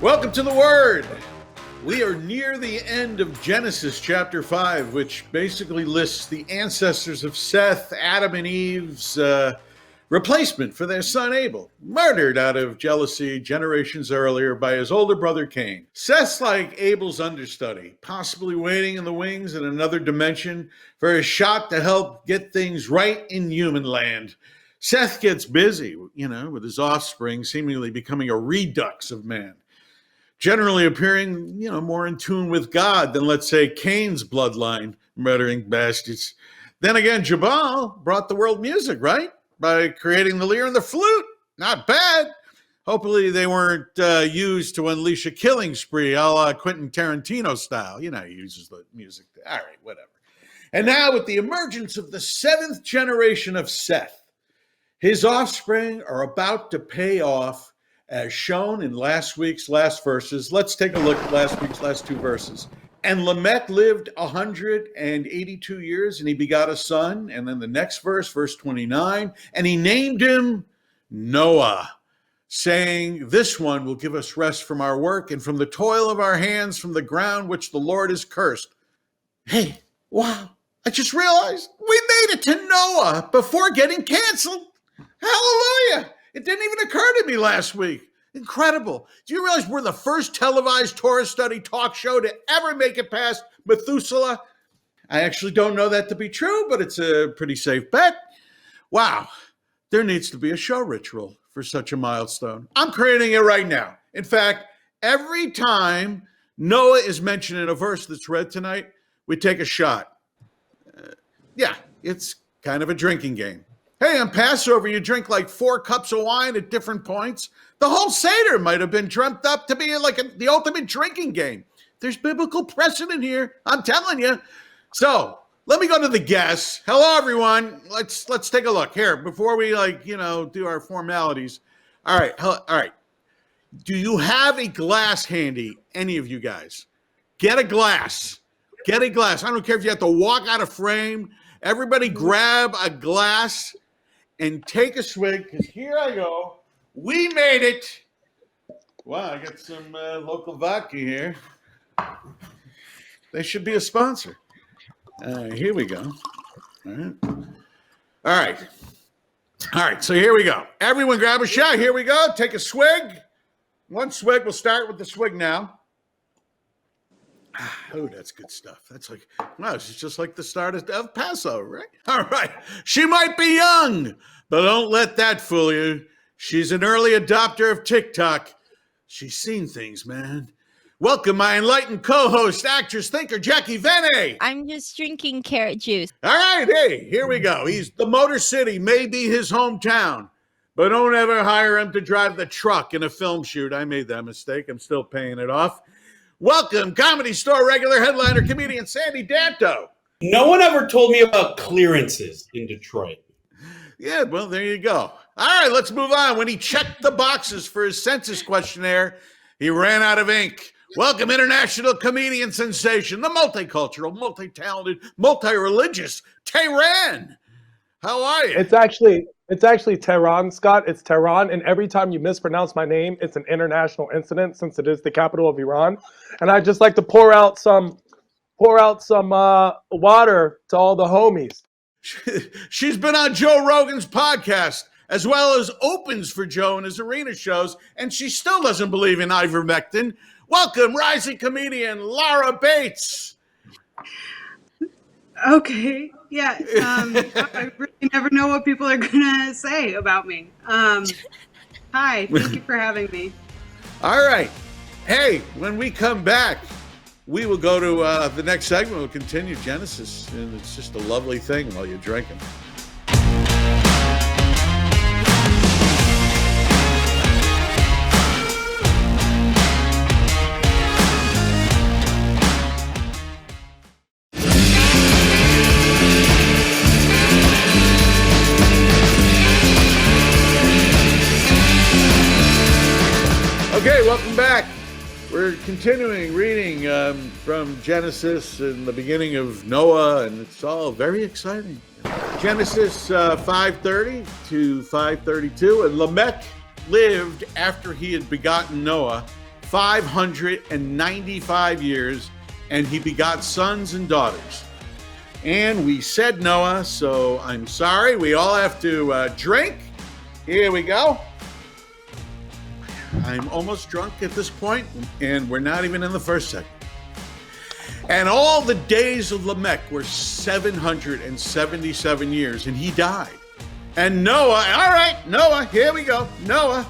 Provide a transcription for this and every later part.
Welcome to the Word. We are near the end of Genesis chapter 5, which basically lists the ancestors of Seth, Adam and Eve's replacement for their son Abel, murdered out of jealousy generations earlier by his older brother Cain. Seth's like Abel's understudy, possibly waiting in the wings in another dimension for a shot to help get things right in human land. Seth gets busy, with his offspring seemingly becoming a redux of man, generally appearing, more in tune with God than, let's say, Cain's bloodline, murdering bastards. Then again, Jabal brought the world music, right? By creating the lyre and the flute. Not bad. Hopefully they weren't used to unleash a killing spree a la Quentin Tarantino style. He uses the music. All right, whatever. And now with the emergence of the seventh generation of Seth, his offspring are about to pay off as shown in last week's last verses. Let's take a look at last week's last two verses. And Lamech lived 182 years, and he begot a son. And then the next verse, verse 29, and he named him Noah, saying, this one will give us rest from our work and from the toil of our hands, from the ground which the Lord has cursed. Hey, wow, I just realized we made it to Noah before getting canceled. Hallelujah. It didn't even occur to me last week. Incredible. Do you realize we're the first televised Torah study talk show to ever make it past Methuselah? I actually don't know that to be true, but it's a pretty safe bet. Wow. There needs to be a show ritual for such a milestone. I'm creating it right now. In fact, every time Noah is mentioned in a verse that's read tonight, we take a shot. It's kind of a drinking game. Hey, on Passover, you drink like 4 cups of wine at different points. The whole Seder might have been dreamt up to be like the ultimate drinking game. There's biblical precedent here. I'm telling you. So let me go to the guests. Hello, everyone. Let's take a look here before we do our formalities. All right. Do you have a glass handy? Any of you guys? Get a glass. I don't care if you have to walk out of frame. Everybody grab a glass and take a swig, because here I go. We made it. Wow, I got some local vodka here. They should be a sponsor. Here we go. All right, so here we go. Everyone grab a shot. Here we go. Take a swig. One swig. We'll start with the swig now. Oh, that's good stuff. That's like, wow, it's just like the start of Passover, right? All right. She might be young, but don't let that fool you. She's an early adopter of TikTok. She's seen things, man. Welcome, my enlightened co-host, actress, thinker, Jackie Vene. I'm just drinking carrot juice. All right, hey, here we go. The Motor City may be his hometown, but don't ever hire him to drive the truck in a film shoot. I made that mistake. I'm still paying it off. Welcome, Comedy Store regular headliner, comedian Sandy Danto. No one ever told me about clearances in Detroit. Yeah, well, there you go. All right, let's move on. When he checked the boxes for his census questionnaire, he ran out of ink. Welcome, international comedian sensation, the multicultural, multi-talented, multi-religious Tehran. How are you? It's actually Tehran, Scott. It's Tehran, and every time you mispronounce my name, it's an international incident since it is the capital of Iran. And I just like to pour out some water to all the homies. She's been on Joe Rogan's podcast, as well as opens for Joe in his arena shows, and she still doesn't believe in ivermectin. Welcome, rising comedian Lara Beitz. Okay. Yeah. I really never know what people are going to say about me. Hi. Thank you for having me. All right. Hey, when we come back, we will go to the next segment. We'll continue Genesis, and it's just a lovely thing while you're drinking. Okay, welcome back. We're continuing reading from Genesis and the beginning of Noah, and it's all very exciting. Genesis 5:30 to 5:32, and Lamech lived after he had begotten Noah 595 years, and he begot sons and daughters. And we said Noah, so I'm sorry. We all have to drink. Here we go. I'm almost drunk at this point, and we're not even in the first segment. And all the days of Lamech were 777 years, and he died. And Noah, all right, Noah, here we go. Noah.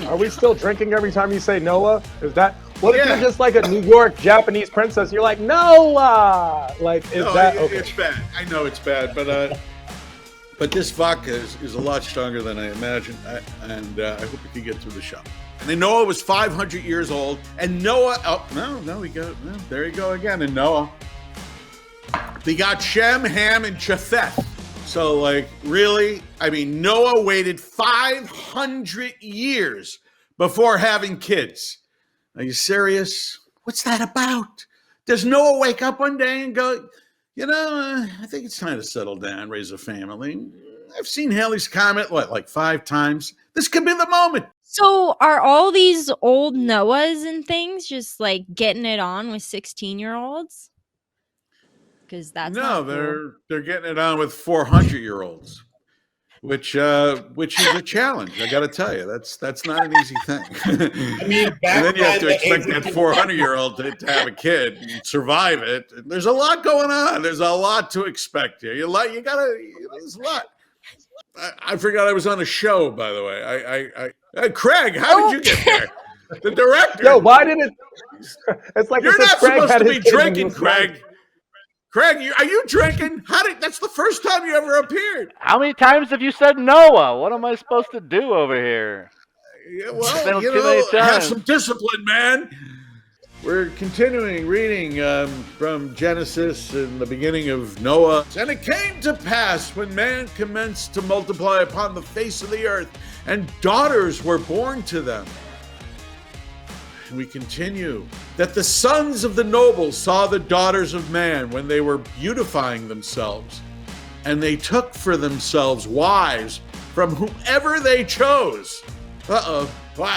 Are we still drinking every time you say Noah? Is that what if Yeah. you're just like a New York Japanese princess? You're like Noah. Like is No, that okay? It's bad. I know it's bad, but this vodka is a lot stronger than I imagined, and I hope we can get through the show. And then Noah was 500 years old, and Noah, there you go again, and Noah begot Shem, Ham, and Japheth. So, like, really, I mean, Noah waited 500 years before having kids. Are you serious? What's that about? Does Noah wake up one day and go, I think it's time to settle down, raise a family? I've seen Halley's Comet, like 5 times? This could be the moment. So are all these old Noahs and things just like getting it on with 16-year-olds? Because that's No, not cool. they're getting it on with 400-year-olds, which is a challenge. I got to tell you, that's not an easy thing. I mean, back And then you have to then, the expect age that of 400-year-old to have a kid and survive it. There's a lot going on. There's a lot to expect here. There's a lot. I forgot I was on a show, by the way. Craig, how did you get there? The director. Yo, why did it? It's like You're it says not Craig supposed had to his be kid when he drinking, was Craig. Craig, are you drinking? That's the first time you ever appeared. How many times have you said Noah? What am I supposed to do over here? Yeah, Been well, too many have times. some discipline, man. We're continuing reading from Genesis in the beginning of Noah. And it came to pass when man commenced to multiply upon the face of the earth, and daughters were born to them. And we continue that the sons of the nobles saw the daughters of man when they were beautifying themselves, and they took for themselves wives from whomever they chose. Wow,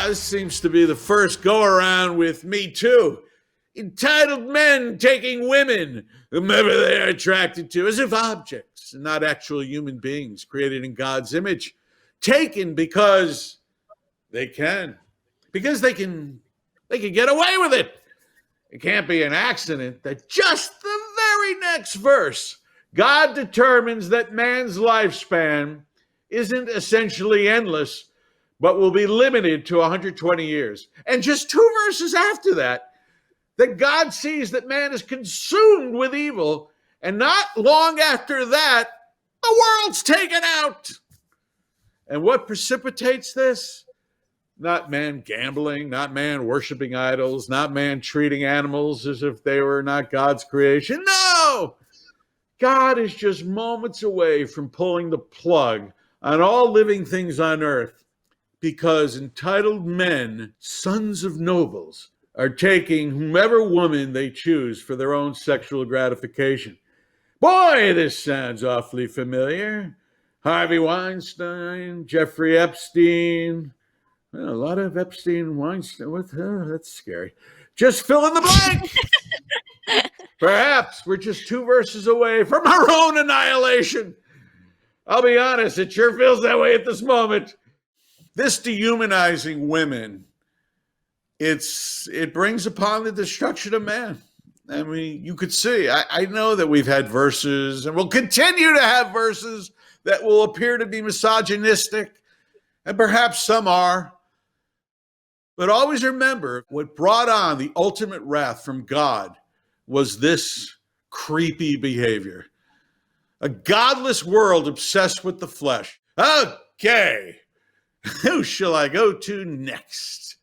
this seems to be the first go around with Me Too. Entitled men taking women, whomever they are attracted to, as if objects and not actual human beings created in God's image, taken because they can. Because they can get away with it. It can't be an accident that just the very next verse, God determines that man's lifespan isn't essentially endless, but will be limited to 120 years. And just 2 verses after that God sees that man is consumed with evil, and not long after that, the world's taken out. And what precipitates this? Not man gambling, not man worshiping idols, not man treating animals as if they were not God's creation. No! God is just moments away from pulling the plug on all living things on earth, because entitled men, sons of nobles, are taking whomever woman they choose for their own sexual gratification. Boy, this sounds awfully familiar. Harvey Weinstein, Jeffrey Epstein. Well, a lot of Epstein, Weinstein. That's scary. Just fill in the blank. Perhaps we're just 2 verses away from our own annihilation. I'll be honest, it sure feels that way at this moment. This dehumanizing women, it brings upon the destruction of man. I mean, you could see, I know that we've had verses and we'll continue to have verses that will appear to be misogynistic, and perhaps some are. But always remember, what brought on the ultimate wrath from God was this creepy behavior. A godless world obsessed with the flesh. Okay, who shall I go to next?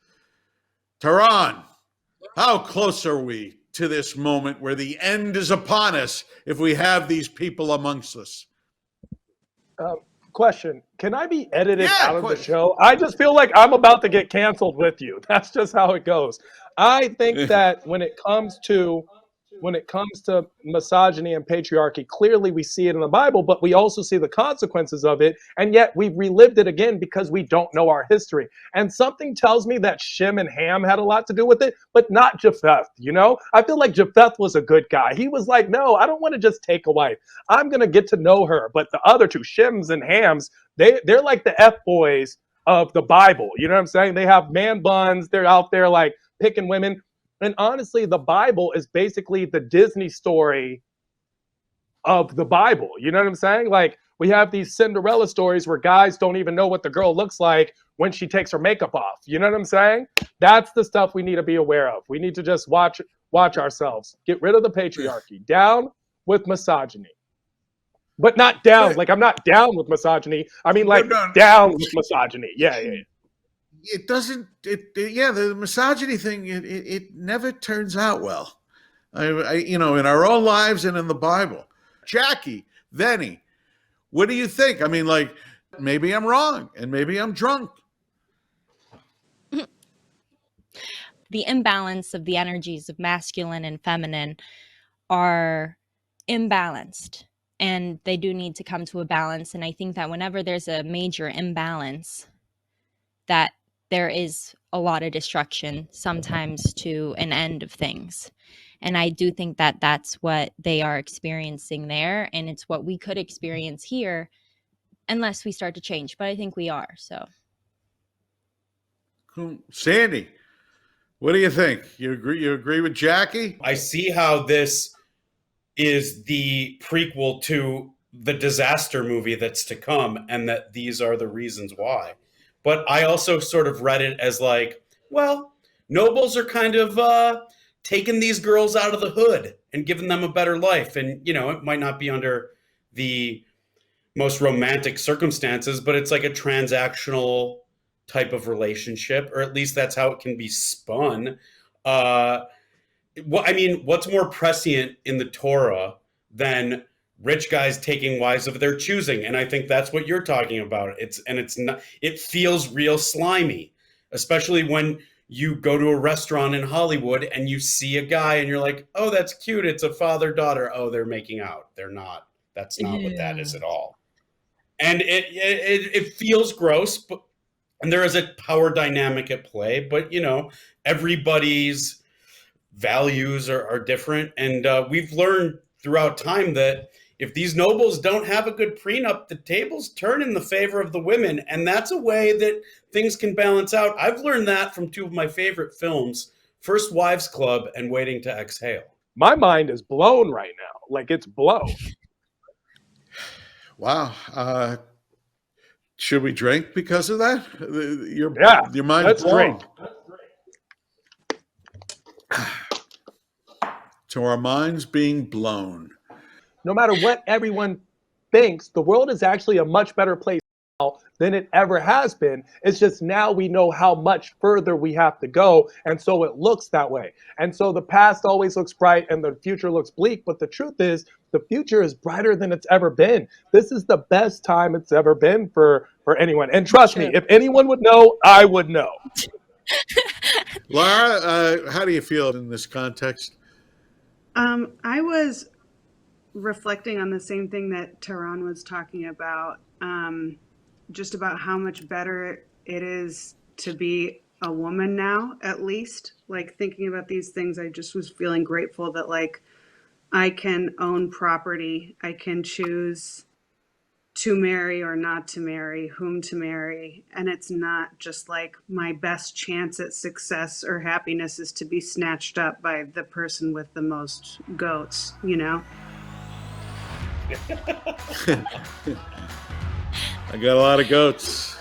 Tehran, how close are we to this moment where the end is upon us if we have these people amongst us? Question: can I be edited Yeah, out of the show? I just feel like I'm about to get canceled with you. That's just how it goes. I think that when it comes to when it comes to misogyny and patriarchy, clearly we see it in the Bible, but we also see the consequences of it. And yet we've relived it again because we don't know our history. And something tells me that Shem and Ham had a lot to do with it, but not Japheth, you know? I feel like Japheth was a good guy. He was like, no, I don't want to just take a wife. I'm going to get to know her. But the other two, Shems and Hams, they're like the F-boys of the Bible. You know what I'm saying? They have man buns. They're out there like picking women. And honestly, the Bible is basically the Disney story of the Bible. You know what I'm saying? Like, we have these Cinderella stories where guys don't even know what the girl looks like when she takes her makeup off. You know what I'm saying? That's the stuff we need to be aware of. We need to just watch ourselves. Get rid of the patriarchy. Down with misogyny. But not down. Like, I'm not down with misogyny. I mean, like, down with misogyny. Yeah. It doesn't. The misogyny thing. It never turns out well. In our own lives and in the Bible. Jackie, Venny, what do you think? I mean, like, maybe I'm wrong and maybe I'm drunk. The imbalance of the energies of masculine and feminine are imbalanced, and they do need to come to a balance. And I think that whenever there's a major imbalance, that there is a lot of destruction, sometimes to an end of things. And I do think that that's what they are experiencing there. And it's what we could experience here unless we start to change. But I think we are. So, Cool. Sandy, what do you think? You agree with Jackie? I see how this is the prequel to the disaster movie that's to come, and that these are the reasons why. But I also sort of read it as like, well, nobles are kind of taking these girls out of the hood and giving them a better life. And, it might not be under the most romantic circumstances, but it's like a transactional type of relationship, or at least that's how it can be spun. What's more prescient in the Torah than rich guys taking wives of their choosing? And I think that's what you're talking about. It feels real slimy, especially when you go to a restaurant in Hollywood and you see a guy and you're like, oh, that's cute. It's a father-daughter. Oh, they're making out. They're not. That's not what that is at all. And it feels gross, and there is a power dynamic at play, but everybody's values are different. And we've learned throughout time that if these nobles don't have a good prenup, the tables turn in the favor of the women. And that's a way that things can balance out. I've learned that from two of my favorite films, First Wives Club and Waiting to Exhale. My mind is blown right now. Like, it's blown. Wow. Should we drink because of that? Your mind is blown. To our minds being blown. No matter what everyone thinks, the world is actually a much better place now than it ever has been. It's just now we know how much further we have to go, and so it looks that way. And so the past always looks bright and the future looks bleak, but the truth is the future is brighter than it's ever been. This is the best time it's ever been for anyone. And trust me, if anyone would know, I would know. Lara, how do you feel in this context? I was reflecting on the same thing that Tehran was talking about, just about how much better it is to be a woman now, at least. Like, thinking about these things, I just was feeling grateful that, like, I can own property. I can choose to marry or not to marry, whom to marry. And it's not just like my best chance at success or happiness is to be snatched up by the person with the most goats, I got a lot of goats.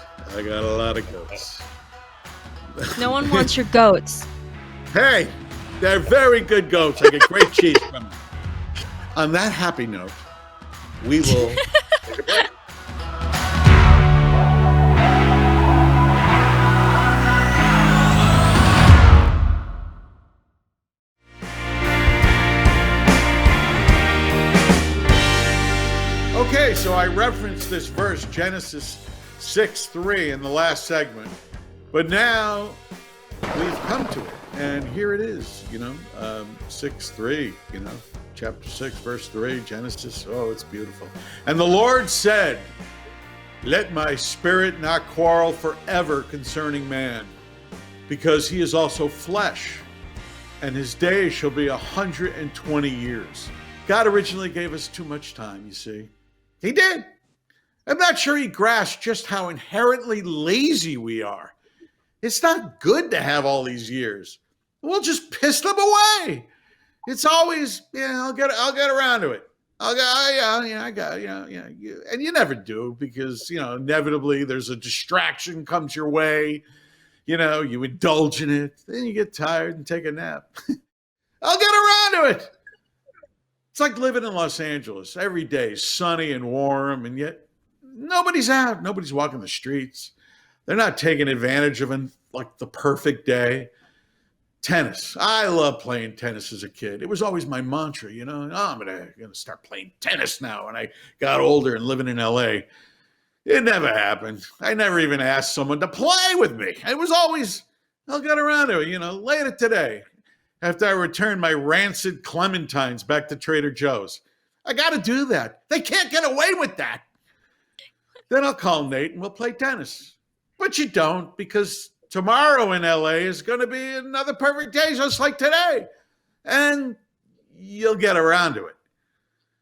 no one wants your goats. Hey, they're very good goats. I get great cheese from them. On that happy note, we will take a break. Okay, so I referenced this verse, Genesis 6:3, in the last segment, but now we've come to it. And here it is, 6:3, chapter 6, verse 3, Genesis. Oh, it's beautiful. And the Lord said, let my spirit not quarrel forever concerning man, because he is also flesh, and his days shall be 120 years. God originally gave us too much time, you see. He did. I'm not sure he grasped just how inherently lazy we are. It's not good to have all these years. We'll just piss them away. It's always, I'll get around to it. And you never do, because, inevitably there's a distraction comes your way. You indulge in it, then you get tired and take a nap. I'll get around to it. It's like living in Los Angeles. Every day is sunny and warm, and yet nobody's out. Nobody's walking the streets. They're not taking advantage of the perfect day. Tennis. I love playing tennis as a kid. It was always my mantra, I'm gonna start playing tennis now. And I got older and living in LA. It never happened. I never even asked someone to play with me. It was always, I'll get around to it, later today. After I return my rancid clementines back to Trader Joe's. I got to do that. They can't get away with that. Then I'll call Nate and we'll play tennis. But you don't, because tomorrow in LA is going to be another perfect day, just like today. And you'll get around to it.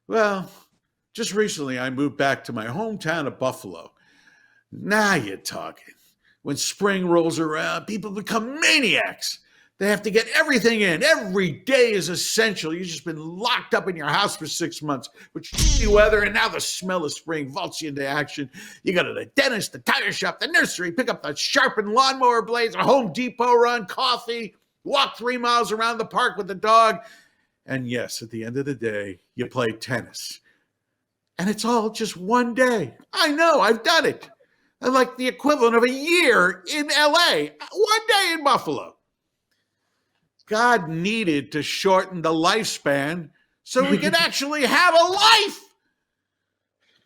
Well, just recently I moved back to my hometown of Buffalo. Now you're talking. When spring rolls around, people become maniacs. They have to get everything in. Every day is essential. You've just been locked up in your house for 6 months with shitty weather, and now the smell of spring vaults you into action. You go to the dentist, the tire shop, the nursery, pick up the sharpened lawnmower blades, a Home Depot run, coffee, walk 3 miles around the park with the dog. And yes, at the end of the day, you play tennis. And it's all just one day. I know, I've done it. I'm like the equivalent of a year in LA, one day in Buffalo. God needed to shorten the lifespan so we could actually have a life.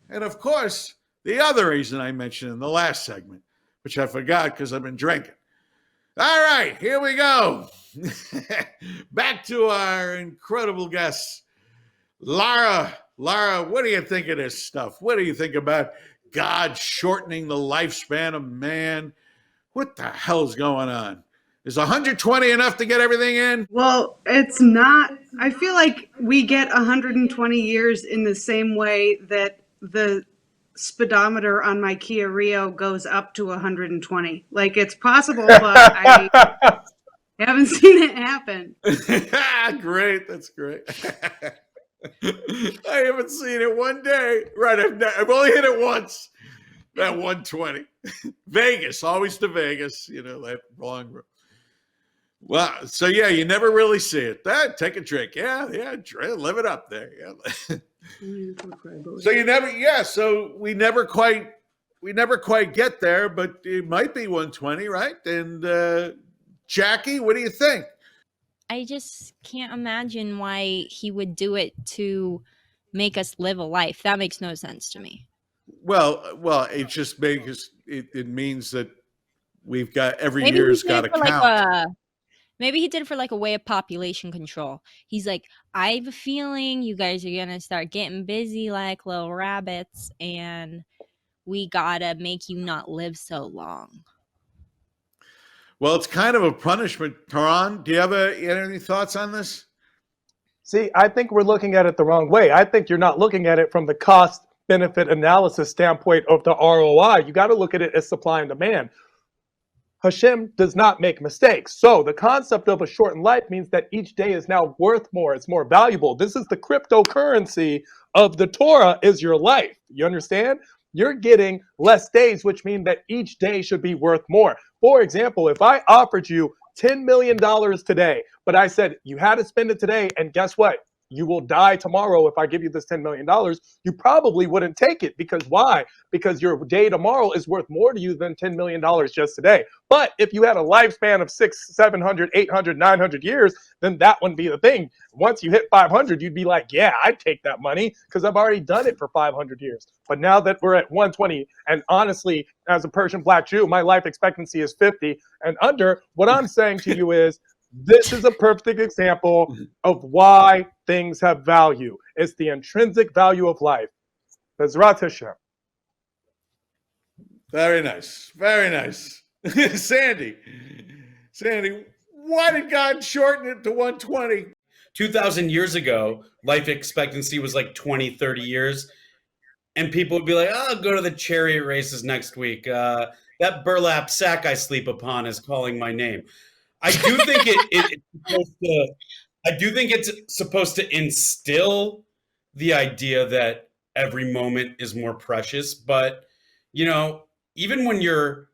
And of course, the other reason I mentioned in the last segment, which I forgot because I've been drinking. All right, here we go. Back to our incredible guests. Lara, what do you think of this stuff? What do you think about God shortening the lifespan of man? What the hell's going on? Is 120 enough to get everything in? Well, it's not. I feel like we get 120 years in the same way that the speedometer on my Kia Rio goes up to 120. Like, it's possible, but I haven't seen it happen. Great. That's great. I haven't seen it one day. Right. I've only hit it once. That 120. Vegas, always to Vegas, that long road. Well, so yeah, you never really see it. Take a drink. Yeah, live it up there. Yeah. So we never quite get there, but it might be 120, right? And Jackie, what do you think? I just can't imagine why he would do it to make us live a life. That makes no sense to me. Well, it just makes it means that we've got every year's got to count. Maybe he did it for like a way of population control. He's like, I have a feeling you guys are going to start getting busy like little rabbits, and we got to make you not live so long. Well, it's kind of a punishment. Tehran, do you have any thoughts on this? See, I think we're looking at it the wrong way. I think you're not looking at it from the cost-benefit analysis standpoint of the ROI. You got to look at it as supply and demand. Hashem does not make mistakes. So the concept of a shortened life means that each day is now worth more. It's more valuable. This is the cryptocurrency of the Torah is your life. You understand? You're getting less days, which means that each day should be worth more. For example, if I offered you $10 million today, but I said you had to spend it today, and guess what? You will die tomorrow if I give you this $10 million, you probably wouldn't take it. Because why? Because your day tomorrow is worth more to you than $10 million just today. But if you had a lifespan of 600, 700, 800, 900 years, then that wouldn't be the thing. Once you hit 500, you'd be like, yeah, I'd take that money because I've already done it for 500 years. But now that we're at 120, and honestly, as a Persian Black Jew, my life expectancy is 50 and under, what I'm saying to you is, This is a perfect example of why things have value. It's the intrinsic value of life. Bezrat Hashem. Very nice. Very nice. Sandy, why did God shorten it to 120? 2,000 years ago, life expectancy was like 20, 30 years. And people would be like, oh, I'll go to the chariot races next week. That burlap sack I sleep upon is calling my name. I do think it's supposed to instill the idea that every moment is more precious. But, you know, even when you're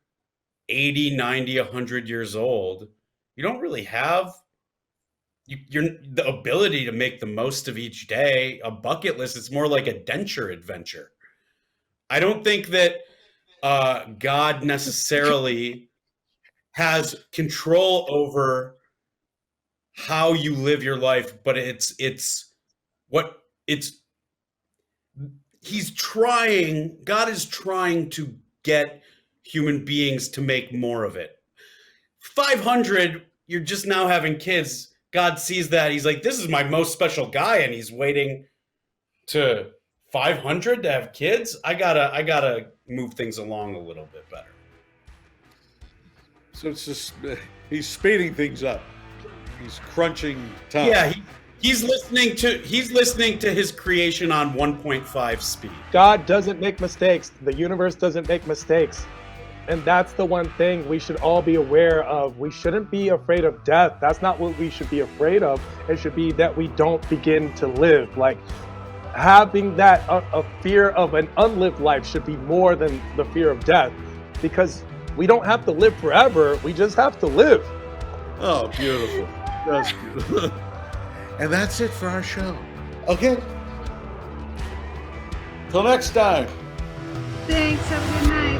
80, 90, 100 years old, you don't really have you're the ability to make the most of each day. A bucket list, it's more like a denture adventure. I don't think that God necessarily has control over how you live your life, but God is trying to get human beings to make more of it. 500, you're just now having kids. God sees that. He's like, this is my most special guy, and he's waiting to 500 to have kids. I gotta move things along a little bit better. So it's just he's speeding things up. He's crunching time. Yeah, he's listening to his creation on 1.5 speed. God doesn't make mistakes. The universe doesn't make mistakes. And that's the one thing we should all be aware of. We shouldn't be afraid of death. That's not what we should be afraid of. It should be that we don't begin to live. Like having that a fear of an unlived life should be more than the fear of death, because we don't have to live forever. We just have to live. Oh, beautiful. That's beautiful. And that's it for our show. Okay. Till next time. Thanks. Have a good night.